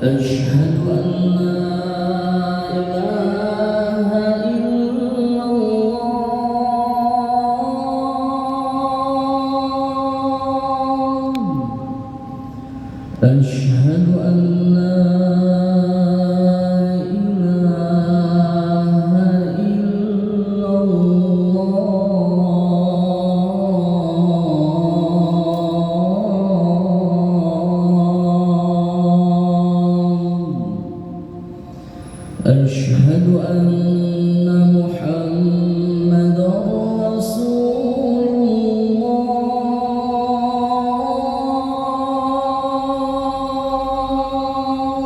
أشهد أن لا إله إلا الله أشهد أن لا إله إلا الله أشهد أن محمدا رسول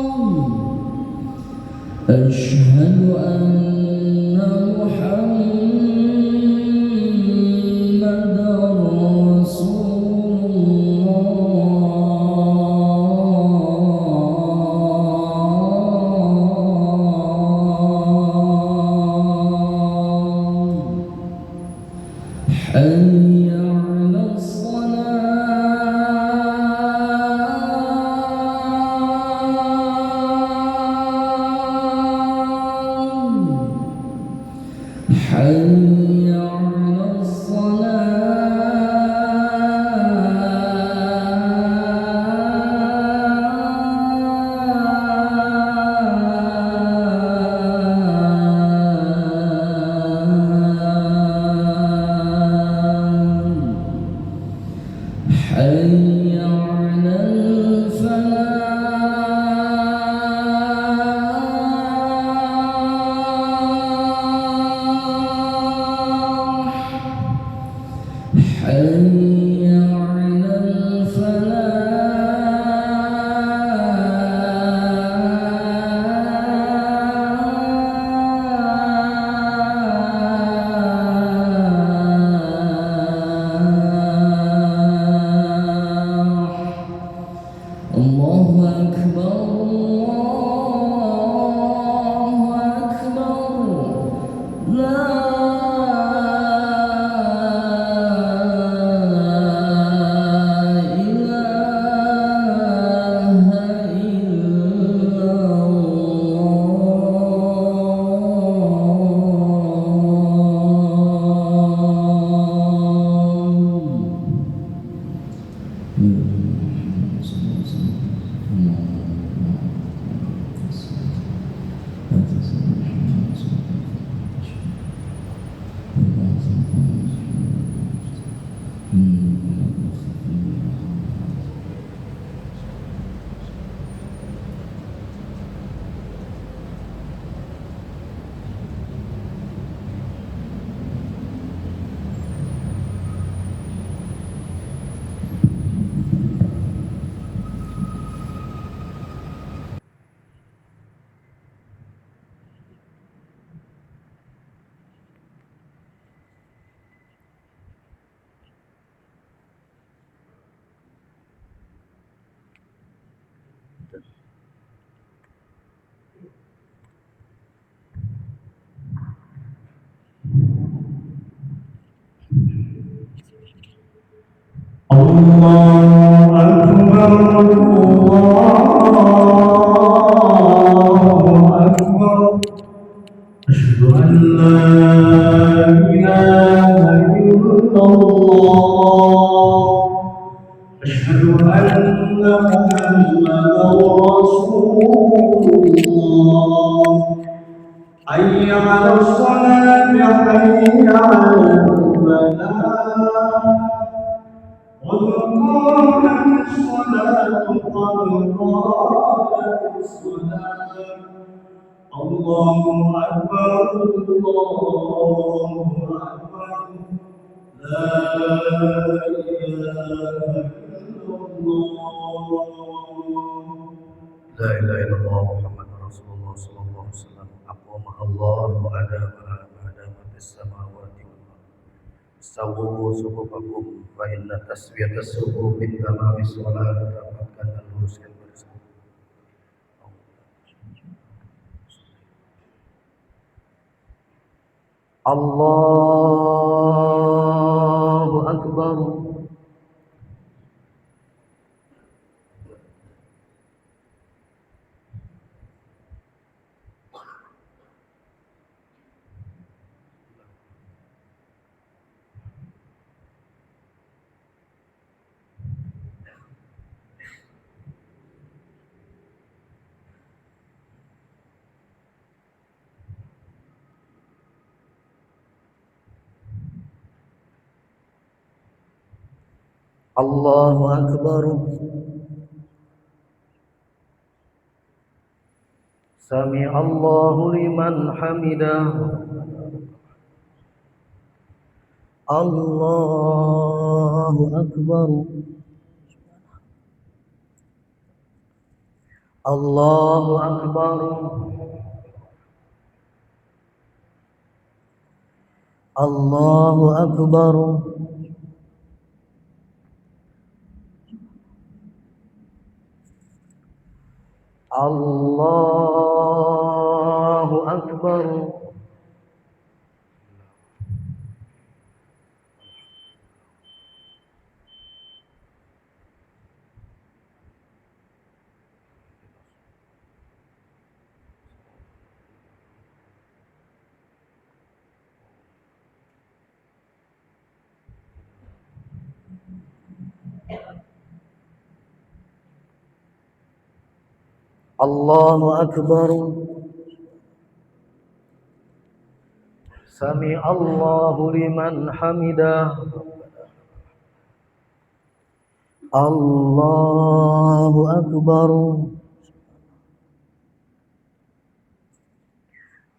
الله أشهد أن محمدا رسول حي على الصلاة حي على الصلاة حي على الفلاح حي على الفلاح الله أكبر الله أكبر لا إله إلا الله أكبر الله أكبر أشهد أن لا إله إلا الله أشهد أن محمدا رسول الله حي على الصلاة حي على الفلاح قد قامت الصلاة قد قامت الصلاة الله أكبر الله أكبر لا إله إلا الله لا إله إلا الله محمد رسول الله صلى الله عليه وسلم أقامها الله وأدامها ما دامت السماوات والأرض Sawu sufufakum fa inna taswiyatas sufu min tamamis shalah, dapatkan dan luruskan barisan. Allahu Akbar. Allahu Akbar. Sami Allahu liman hamidah. Allahu Akbar. Allahu Akbar. Allahu Akbar. Allahu Akbar. Allahu Akbar. Sami Allahu liman hamidah. Allahu Akbar.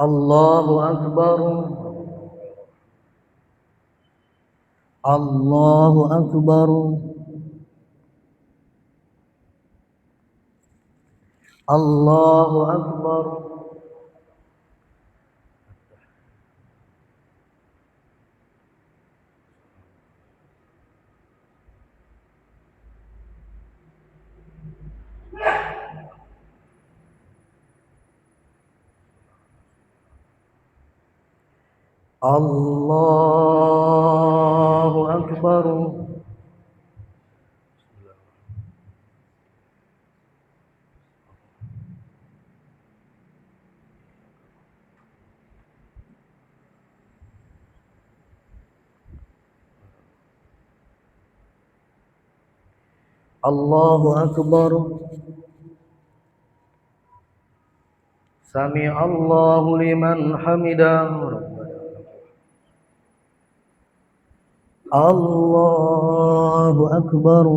Allahu Akbar. Allahu Akbar. Allahu Akbar. Allahu Akbar. Allahu Akbar. Sami Allahu liman hamidah. Allahu Akbar.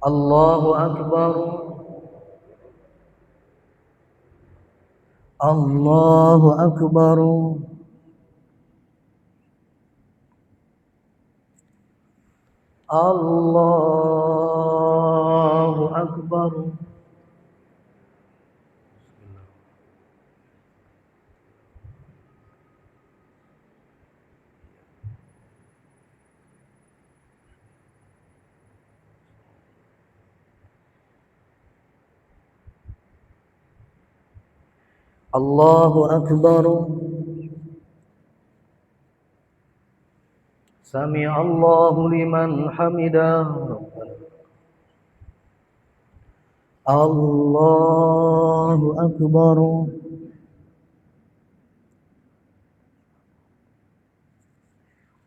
Allahu Akbar. Allahu Akbar. Allahu Akbar. Allahu Akbar. Sami Allahu liman hamidah. Allahu Akbar.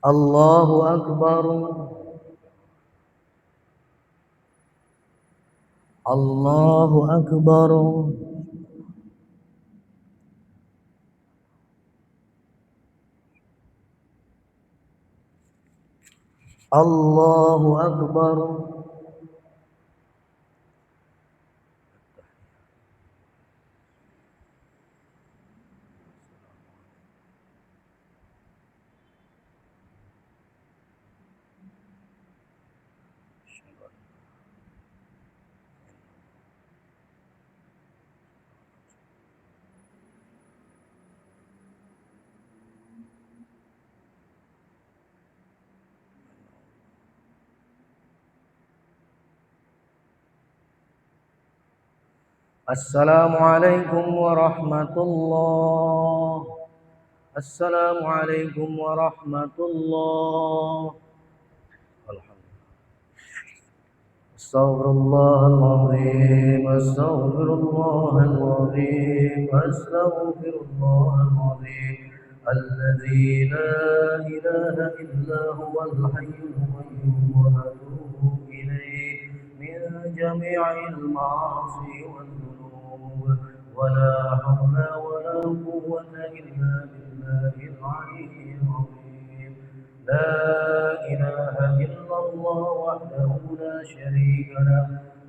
Allahu Akbar. Allahu Akbar. Allahu Akbar. السلام عليكم ورحمة الله. السلام عليكم ورحمة الله. الحمد أستغفر الله العظيم. أستغفر الله العظيم. أستغفر الله العظيم الذي لا إله إلا هو الحي القيوم وأتوب إليه من جميع المعاصي والذنوب ولا حول ولا قوة إلا بالله العلي العظيم. لا إله إلا الله وحده لا شريك له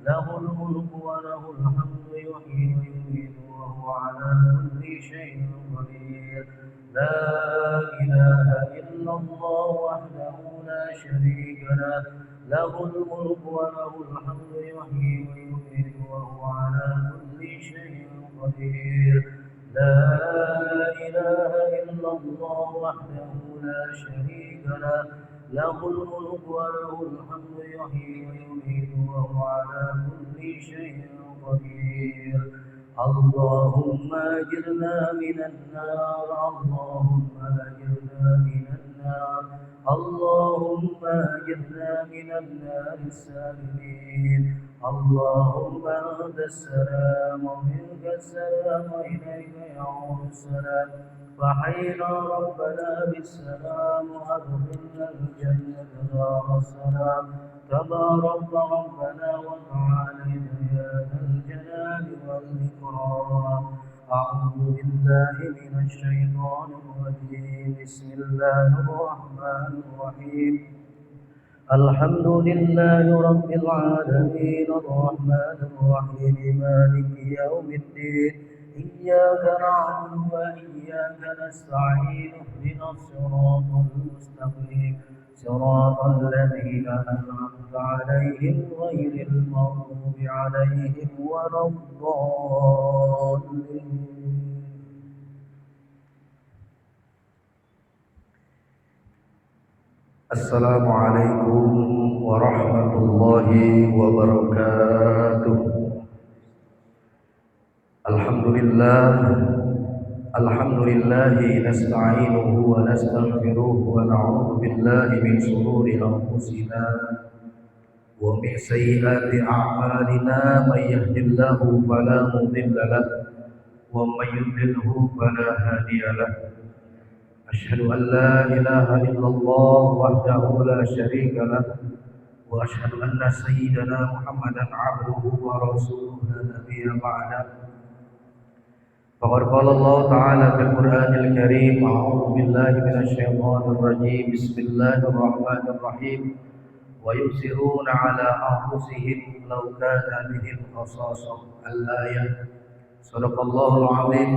له الملك وله الحمد يحيي ويميت وهو على كل شيء قدير. لا إله إلا الله وحده لا شريك له له الملك وله الحمد يحيي ويميت وهو على كل شيء قدير. لا إله إلا الله وحده لا شريك له له الملك وله الحمد يحيي ويميت وهو على كل شيء قدير. اللهم أجرنا من النار. اللهم أجرنا من النار. اللهم أجرنا من النار السالمين. اللهم أنت السلام ومنك السلام وإليك يعود السلام. فحينا ربنا بالسلام وأدخلنا الجنة دار السلام. تبارك ربنا وتعالى يا ذا الجلال والإكرام. أعوذ بالله من الشيطان الرجيم. بسم الله الرحمن الرحيم. الحمد لله رب العالمين الرحمن الرحيم مالك يوم الدين. إياك نعبد وإياك نستعين. اهدنا الصراط المستقيم صراط الذين أنعمت عليهم غير المغضوب عليهم ولا الضالين. Assalamualaikum warahmatullahi wabarakatuh. Alhamdulillahi nasta'inuhu wa nastaghfiruh wa na'udzu billahi min shururi anfusina wa min sayyiati a'malina. May yahdihillahu fala mudilla lahu wa may yudlilhu fala hadiya lahu. أشهد أن لا إله إلا الله وحده لا شريك له وأشهد أن سيدنا محمدا عبده ورسوله لا نبي بعده. فقد قال الله تعالى في القرآن الكريم. أعوذ بالله من الشيطان الرجيم. بسم الله الرحمن الرحيم. ويؤثرون على أنفسهم لو كان بهم خصاصة. الآية. صدق الله العظيم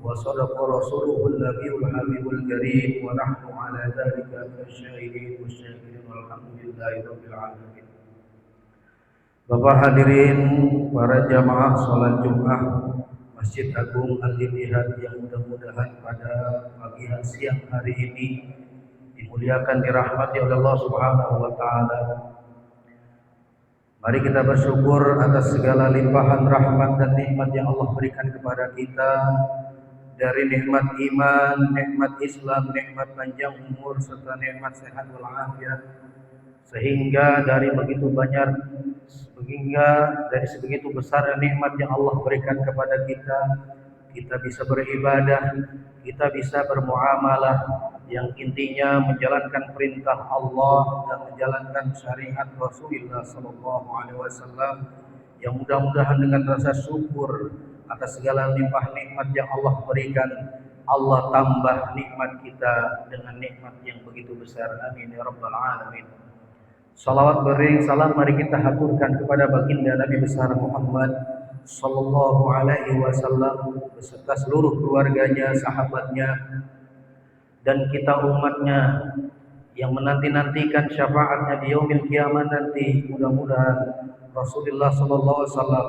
وصدق رسوله النبي الحبيب الكريم ونحن على ذلك من الشاهدين والشاكرين والحمد لله رب العالمين. Bapak hadirin para jamaah salat Jumat Masjid Agung Al-Ittihad yang mudah-mudahan pada pagi siang hari ini dimuliakan, dirahmati oleh Allah Subhanahu wa taala. Mari kita bersyukur atas segala limpahan rahmat dan nikmat yang Allah berikan kepada kita, dari nikmat iman, nikmat Islam, nikmat panjang umur serta nikmat sehat walafiat, sehingga dari sebegitu besar nikmat yang Allah berikan kepada kita, kita bisa beribadah, kita bisa bermuamalah yang intinya menjalankan perintah Allah dan menjalankan syariat Rasulullah SAW, yang mudah-mudahan dengan rasa syukur atas segala limpah nikmat yang Allah berikan, Allah tambah nikmat kita dengan nikmat yang begitu besar. Amin ya rabbal alamin. Salawat bering salam mari kita haturkan kepada baginda Nabi besar Muhammad sallallahu alaihi wasallam beserta seluruh keluarganya, sahabatnya, dan kita umatnya yang menanti-nantikan syafaatnya di yaumil kiamat nanti. Mudah-mudahan Rasulullah sallallahu alaihi wasallam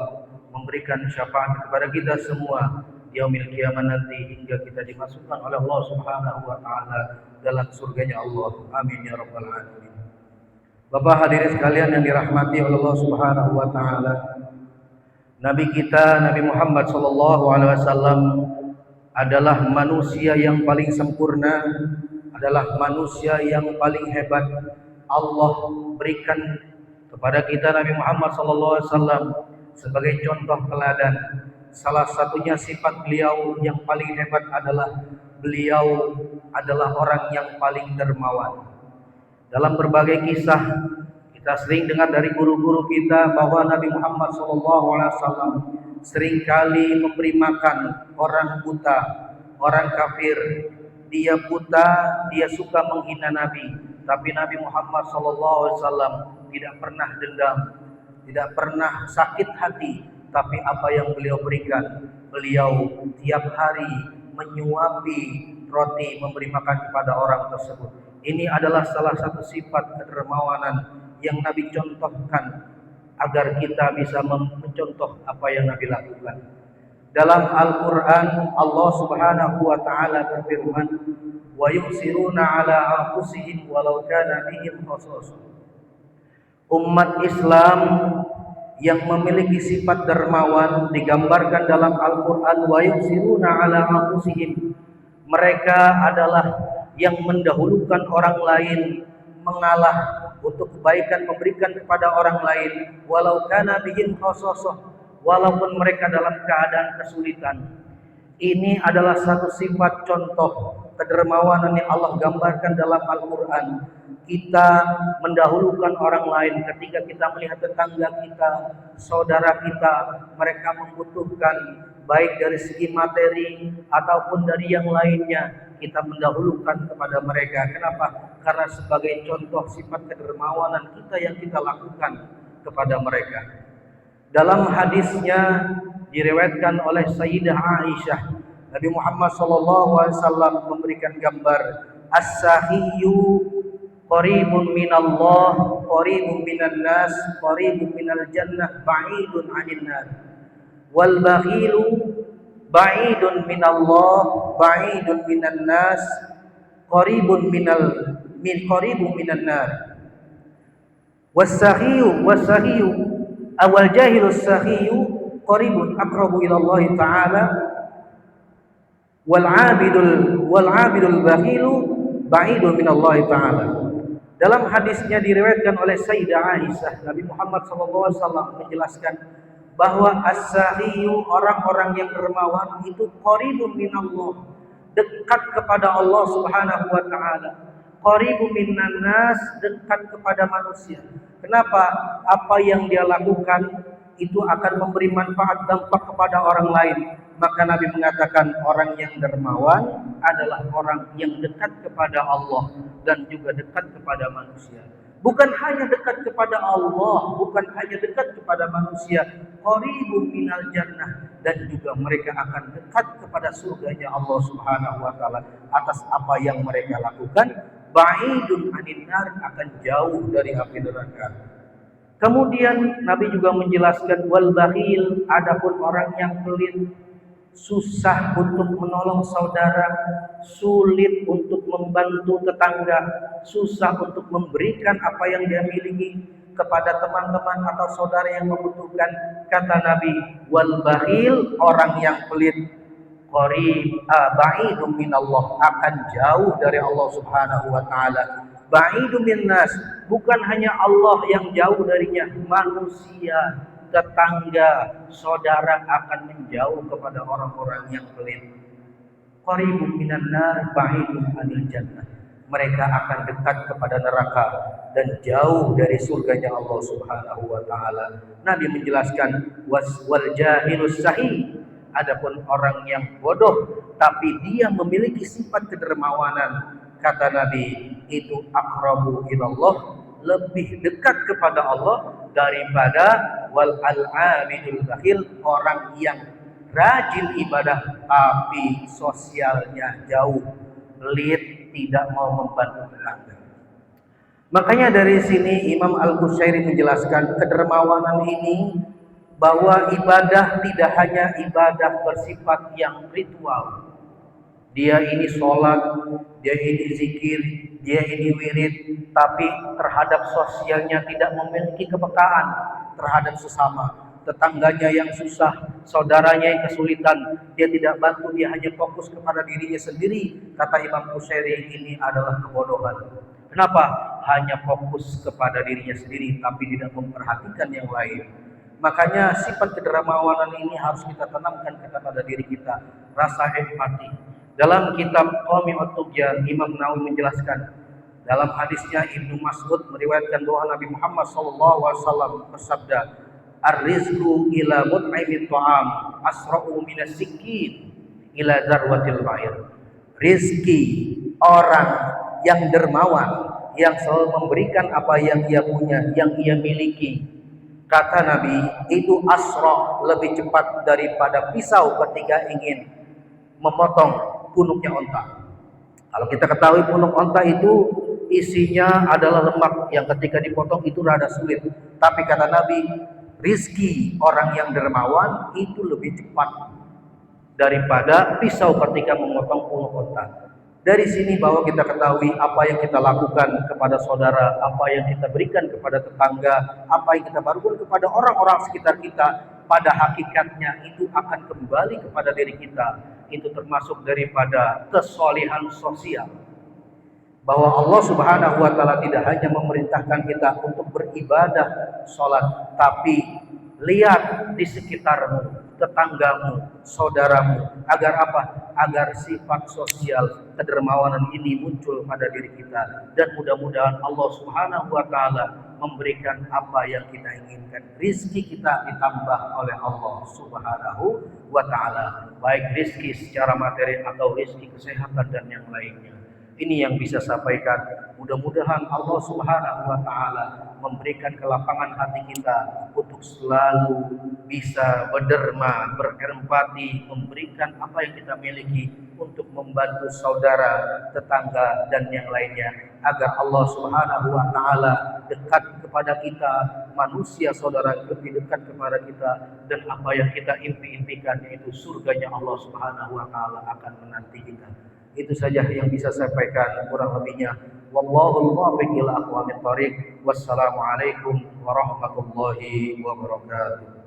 memberikan syafaat kepada kita semua di yaumil kiamat nanti hingga kita dimasukkan oleh Allah Subhanahu wa taala dalam surganya Allah. Amin ya rabbal alamin. Bapak hadirin sekalian yang dirahmati oleh Allah Subhanahu wa taala, Nabi kita Nabi Muhammad SAW adalah manusia yang paling sempurna, adalah manusia yang paling hebat. Allah berikan kepada kita Nabi Muhammad SAW sebagai contoh teladan. Salah satunya sifat beliau yang paling hebat adalah beliau adalah orang yang paling dermawan. Dalam berbagai kisah kita sering dengar dari guru-guru kita bahwa Nabi Muhammad SAW seringkali memberi makan orang buta, orang kafir. Dia buta, dia suka menghina Nabi, tapi Nabi Muhammad SAW tidak pernah dendam, tidak pernah sakit hati. Tapi apa yang beliau berikan, beliau tiap hari menyuapi roti, memberi makan kepada orang tersebut. Ini adalah salah satu sifat kedermawanan yang Nabi contohkan agar kita bisa mencontoh apa yang Nabi lakukan. Dalam Al-Quran Allah Subhanahu wa Ta'ala berfirman, wa yusiruna ala anfusihim walau kana bihim khasasah. Umat Islam yang memiliki sifat dermawan digambarkan dalam Al-Quran, wa yusiruna ala anfusihim. Mereka adalah yang mendahulukan orang lain, mengalah untuk kebaikan, memberikan kepada orang lain, walau kana bihim khasasah, walaupun mereka dalam keadaan kesulitan. Ini adalah satu sifat contoh kedermawanan yang Allah gambarkan dalam Al-Quran. Kita mendahulukan orang lain ketika kita melihat tetangga kita, saudara kita, mereka membutuhkan baik dari segi materi ataupun dari yang lainnya. Kita mendahulukan kepada mereka. Kenapa? Karena sebagai contoh sifat kedermawanan kita yang kita lakukan kepada mereka. Dalam hadisnya diriwayatkan oleh Sayyidah Aisyah, Nabi Muhammad SAW memberikan gambar, as-sahiyyu qaribun minallah, qaribun minan nas, qaribun minal jannah, ba'idun 'anil nar. Wal bakhilu ba'idun minallah, ba'idun minan nas, qaribun minan nar. Was-sahiyu awal jahilus sahiyu qaribun aqrabu ila Allah Ta'ala, wal 'abidul bakhilu ba'idun min Allah Ta'ala. Dalam hadisnya diriwayatkan oleh Sayyidah Aisyah, Nabi Muhammad SAW menjelaskan bahwa as-sahiyu, orang-orang yang dermawan itu qaribun min Allah, dekat kepada Allah Subhanahu wa Ta'ala. Qaribun minan nas, dekat kepada manusia. Kenapa? Apa yang dia lakukan itu akan memberi manfaat, dampak kepada orang lain. Maka Nabi mengatakan orang yang dermawan adalah orang yang dekat kepada Allah dan juga dekat kepada manusia. Bukan hanya dekat kepada Allah, bukan hanya dekat kepada manusia, qaribun minal jannah, dan juga mereka akan dekat kepada surganya Allah Subhanahu wa Ta'ala atas apa yang mereka lakukan. Ba'idun 'anil nar, akan jauh dari api neraka. Kemudian Nabi juga menjelaskan wal bakhil, adapun orang yang pelit, susah untuk menolong saudara, sulit untuk membantu tetangga, susah untuk memberikan apa yang dia miliki kepada teman-teman atau saudara yang membutuhkan. Kata Nabi, wal bakhil, orang yang pelit, ba'idun minallah, akan jauh dari Allah Subhanahu wa Ta'ala. Ba'idun minnas, bukan hanya Allah yang jauh darinya, manusia, tetangga, saudara akan menjauh kepada orang-orang yang pelit. Qaribun minan nar, ba'idun 'anil jannah. Mereka akan dekat kepada neraka dan jauh dari surganya Allah Subhanahu wa Ta'ala. Nabi menjelaskan wal jahilus sahih, adapun orang yang bodoh tapi dia memiliki sifat kedermawanan, kata Nabi, itu aqrabu ilallah, lebih dekat kepada Allah daripada wal al-'abidul bakhil, orang yang rajin ibadah tapi sosialnya jauh, pelit, tidak mau membantu tetangga. Makanya dari sini Imam Al-Qushairi menjelaskan kedermawanan ini, bahwa ibadah tidak hanya ibadah bersifat yang ritual. Dia ini sholat, dia ini zikir, dia ini wirid, tapi terhadap sosialnya tidak memiliki kepekaan terhadap sesama. tetangganya yang susah, saudaranya yang kesulitan, dia tidak bantu, dia hanya fokus kepada dirinya sendiri. Kata Imam Bushairi, ini adalah kebodohan. Kenapa? Hanya fokus kepada dirinya sendiri tapi tidak memperhatikan yang lain. Makanya sifat kedermawanan ini harus kita tanamkan kepada diri kita, rasa empati. Dalam kitab Qawmi At-Tughyan, Imam Nawawi menjelaskan, dalam hadisnya Ibnu Mas'ud meriwayatkan bahwa Nabi Muhammad SAW bersabda, "Ar-rizqu ila mut'imit ta'am asra'u minas sikin ila zarwatil ba'ir." Rizki orang yang dermawan, yang selalu memberikan apa yang ia punya, yang ia miliki, kata Nabi, itu asra, lebih cepat daripada pisau ketika ingin memotong punuknya onta. Kalau kita ketahui punuk onta itu isinya adalah lemak yang ketika dipotong itu rada sulit. Tapi kata Nabi, rizki orang yang dermawan itu lebih cepat daripada pisau ketika memotong punuk onta. Dari sini bahwa kita ketahui apa yang kita lakukan kepada saudara, apa yang kita berikan kepada tetangga, apa yang kita berikan kepada orang-orang sekitar kita, pada hakikatnya itu akan kembali kepada diri kita. Itu termasuk daripada kesolihan sosial. Bahwa Allah Subhanahu wa Ta'ala tidak hanya memerintahkan kita untuk beribadah sholat, tapi lihat di sekitarmu, tetanggamu, saudaramu, agar apa? Agar sifat sosial kedermawanan ini muncul pada diri kita, dan mudah-mudahan Allah Subhanahu wa Ta'ala memberikan apa yang kita inginkan. Rizki kita ditambah oleh Allah Subhanahu wa Ta'ala, baik rizki secara materi atau rizki kesehatan dan yang lainnya. Ini yang bisa sampaikan. Mudah-mudahan Allah Subhanahu wa Ta'ala memberikan kelapangan hati kita untuk selalu bisa berderma, berempati, memberikan apa yang kita miliki untuk membantu saudara, tetangga, dan yang lainnya, agar Allah Subhanahu wa Ta'ala dekat kepada kita, manusia saudara lebih dekat kepada kita, dan apa yang kita impi-impikan yaitu surganya Allah Subhanahu wa Ta'ala akan menanti kita. Itu saja yang bisa saya sampaikan, kurang lebihnya wallahul muwaffiq ila aqwamit thoriq. Wassalamualaikum warahmatullahi wabarakatuh.